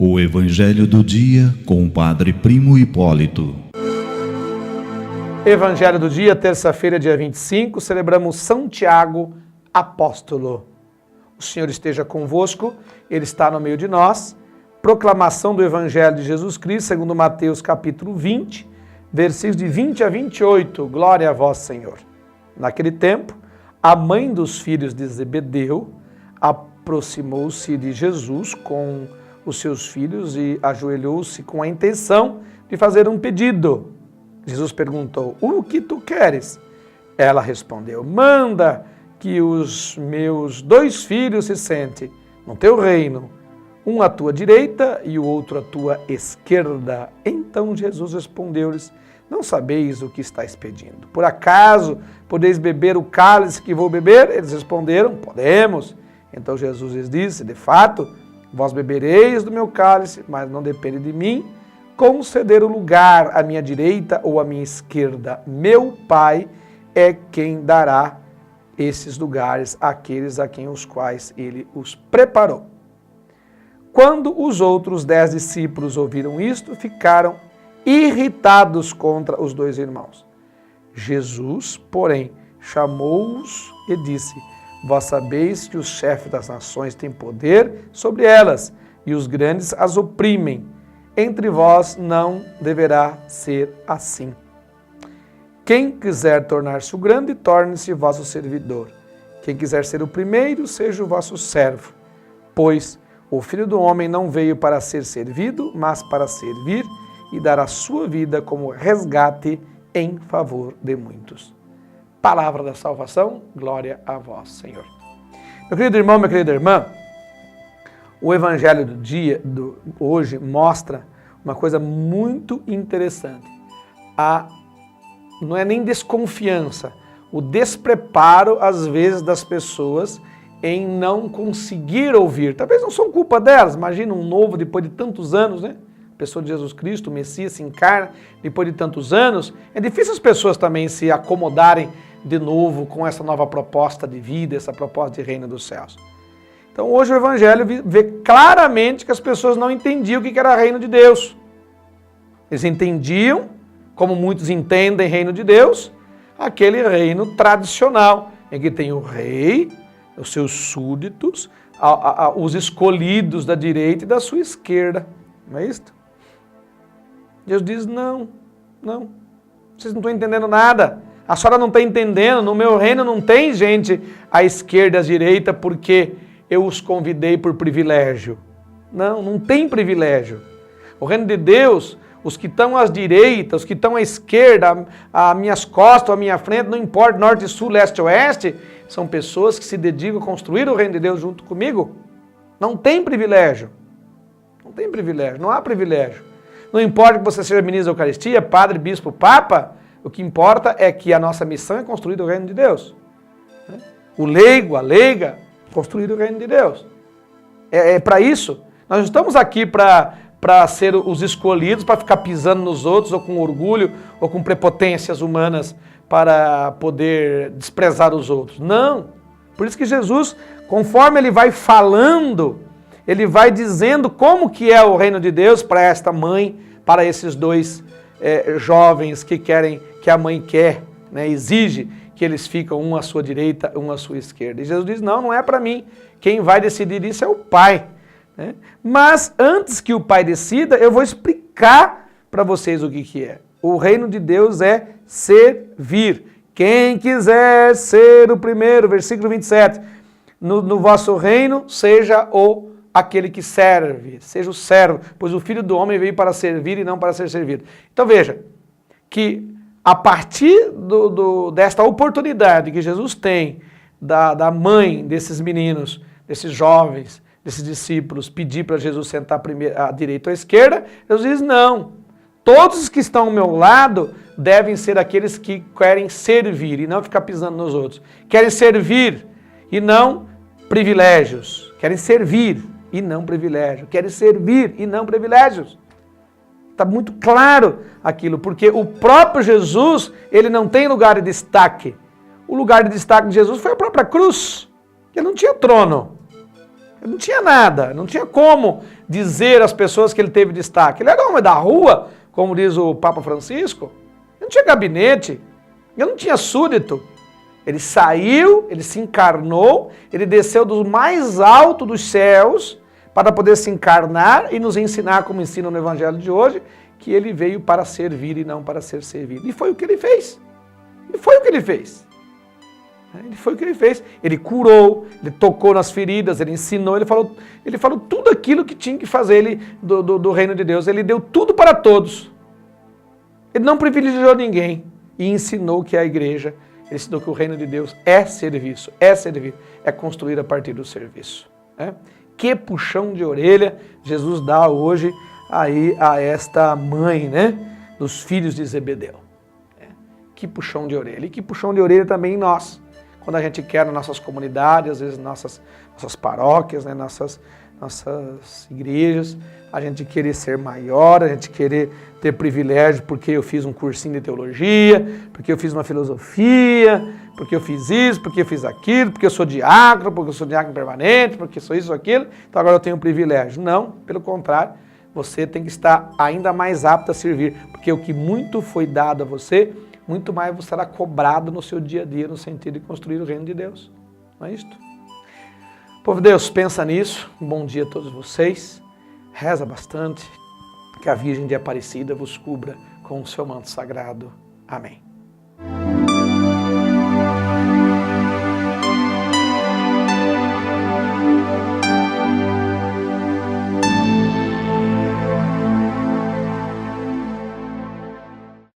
O Evangelho do Dia com o Padre Primo Hipólito. Evangelho do dia, terça-feira, dia 25, celebramos São Tiago, apóstolo. O Senhor esteja convosco, Ele está no meio de nós. Proclamação do Evangelho de Jesus Cristo, segundo Mateus capítulo 20, versículos de 20 a 28. Glória a vós, Senhor. Naquele tempo, a mãe dos filhos de Zebedeu aproximou-se de Jesus com os seus filhos e ajoelhou-se com a intenção de fazer um pedido. Jesus perguntou: o que tu queres? Ela respondeu: manda que os meus 2 filhos se sentem no teu reino, um à tua direita e o outro à tua esquerda. Então Jesus respondeu-lhes: não sabeis o que estáis pedindo. Por acaso podeis beber o cálice que vou beber? Eles responderam: podemos. Então Jesus lhes disse: de fato, vós bebereis do meu cálice, mas não depende de mim conceder o lugar à minha direita ou à minha esquerda. Meu Pai é quem dará esses lugares àqueles a quem os quais ele os preparou. Quando os outros 10 discípulos ouviram isto, ficaram irritados contra os 2 irmãos. Jesus, porém, chamou-os e disse: vós sabeis que os chefes das nações têm poder sobre elas, e os grandes as oprimem. Entre vós não deverá ser assim. Quem quiser tornar-se o grande, torne-se vosso servidor. Quem quiser ser o primeiro, seja o vosso servo. Pois o Filho do Homem não veio para ser servido, mas para servir e dar a sua vida como resgate em favor de muitos. Palavra da salvação, glória a vós, Senhor. Meu querido irmão, minha querida irmã, o Evangelho do dia, hoje, mostra uma coisa muito interessante. Não é nem desconfiança, o despreparo, às vezes, das pessoas em não conseguir ouvir. Talvez não são culpa delas, imagina um novo depois de tantos anos, né? A pessoa de Jesus Cristo, o Messias, se encarna depois de tantos anos. É difícil as pessoas também se acomodarem de novo com essa nova proposta de vida, essa proposta de reino dos céus. Então hoje o Evangelho vê claramente que as pessoas não entendiam o que era reino de Deus. Eles entendiam, como muitos entendem reino de Deus, aquele reino tradicional, em que tem o rei, os seus súditos, os escolhidos da direita e da sua esquerda. Não é isto? Deus diz: não, vocês não estão entendendo nada. A senhora não está entendendo, no meu reino não tem gente à esquerda e à direita porque eu os convidei por privilégio. Não tem privilégio. O reino de Deus, os que estão à direita, os que estão à esquerda, às minhas costas, à minha frente, não importa, norte, sul, leste, oeste, são pessoas que se dedicam a construir o reino de Deus junto comigo. Não tem privilégio. Não tem privilégio, não há privilégio. Não importa que você seja ministro da Eucaristia, padre, bispo, papa, o que importa é que a nossa missão é construir o reino de Deus. O leigo, a leiga, construir o reino de Deus. É para isso. Nós não estamos aqui para ser os escolhidos, para ficar pisando nos outros, ou com orgulho, ou com prepotências humanas, para poder desprezar os outros. Não. Por isso que Jesus, conforme ele vai falando, ele vai dizendo como que é o reino de Deus para esta mãe, para esses 2 jovens que querem, que a mãe quer, né, exige que eles ficam um à sua direita, um à sua esquerda. E Jesus diz: não é para mim. Quem vai decidir isso é o Pai. Né? Mas antes que o Pai decida, eu vou explicar para vocês o que é. O reino de Deus é servir. Quem quiser ser o primeiro, versículo 27, no vosso reino, seja aquele que serve, seja o servo, pois o Filho do Homem veio para servir e não para ser servido. Então veja, que a partir desta oportunidade que Jesus tem, da mãe desses meninos, desses jovens, desses discípulos, pedir para Jesus sentar à direita ou à esquerda, Jesus diz: não, todos os que estão ao meu lado devem ser aqueles que querem servir e não ficar pisando nos outros. Querem servir e não privilégios. Querem servir e não privilégio. Querem servir e não privilégios. Está muito claro aquilo, porque o próprio Jesus, ele não tem lugar de destaque. O lugar de destaque de Jesus foi a própria cruz. Ele não tinha trono, ele não tinha nada, não tinha como dizer às pessoas que ele teve destaque. Ele era homem da rua, como diz o Papa Francisco. Ele não tinha gabinete, ele não tinha súdito. Ele saiu, ele se encarnou, ele desceu do mais alto dos céus para poder se encarnar e nos ensinar, como ensina no Evangelho de hoje, que ele veio para servir e não para ser servido. E foi o que ele fez. E foi o que ele fez. Ele foi o que ele fez. Ele curou, ele tocou nas feridas, ele ensinou, ele falou tudo aquilo que tinha que fazer do reino de Deus. Ele deu tudo para todos. Ele não privilegiou ninguém e ensinou que a igreja, ele ensinou que o reino de Deus é serviço, é servir, é construir a partir do serviço. Né? Que puxão de orelha Jesus dá hoje aí a esta mãe, né, dos filhos de Zebedeu. Que puxão de orelha. E que puxão de orelha também em nós. Quando a gente quer nas nossas comunidades, às vezes nossas paróquias, né, nossas igrejas, a gente querer ser maior, a gente querer ter privilégio porque eu fiz um cursinho de teologia, porque eu fiz uma filosofia, porque eu fiz isso, porque eu fiz aquilo, porque eu sou diácono permanente, porque sou isso ou aquilo, então agora eu tenho um privilégio. Não, pelo contrário, você tem que estar ainda mais apto a servir, porque o que muito foi dado a você, muito mais você será cobrado no seu dia a dia, no sentido de construir o reino de Deus. Não é isto? Povo de Deus, pensa nisso. Um bom dia a todos vocês. Reza bastante. Que a Virgem de Aparecida vos cubra com o seu manto sagrado. Amém.